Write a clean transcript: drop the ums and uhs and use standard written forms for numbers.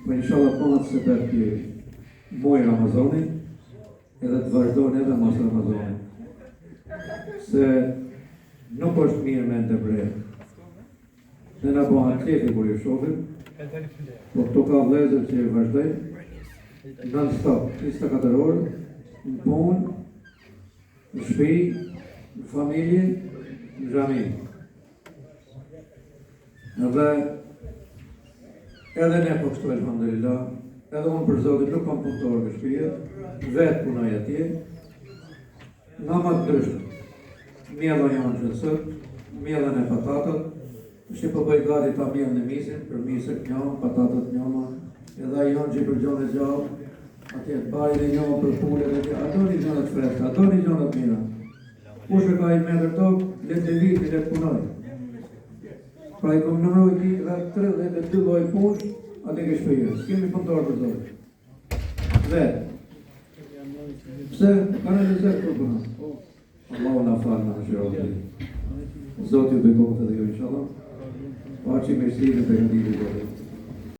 Po inshallah punat se për të muaj Ramazani, edhe të vazhdojnë edhe mas Ramazani. Se nuk është mirë me ndërbrejë. Ne na bëha qefi kur ju shohim, po këto ka vlezër që vazhdojnë non-stop, 24 orë, në punë, në shtëpi, në familje, në xhami. Edhe ne po kështu elhamdulillah, edhe unë për Zotin nuk kam punëtor në shtëpi, vetë punoj atje, nga më të ndryshme. Mjellën janë gjësët, mjellën e patatat, që po bëj gati ta mjellën e misin, për misët njëmë, patatat njëmë, edhe janë që për gjonë e gjallë, atje të bajnë e njëmë për pule dhe tja, ato një gjënë të freska, ato një gjënë të mira. Kushë ka i me dërtok, le të viti, le të punoj. Pra i kom nëmroj ti dhe 32 loj punë, atë ke shpëjë, s'kemi punëtor për Zotin. Vetë. Pse, ka në lezet për punë. Allahu na falë në shiroti. Zoti ju bekohet edhe ju inshallah. Paçi me shtrirën e përgatitur.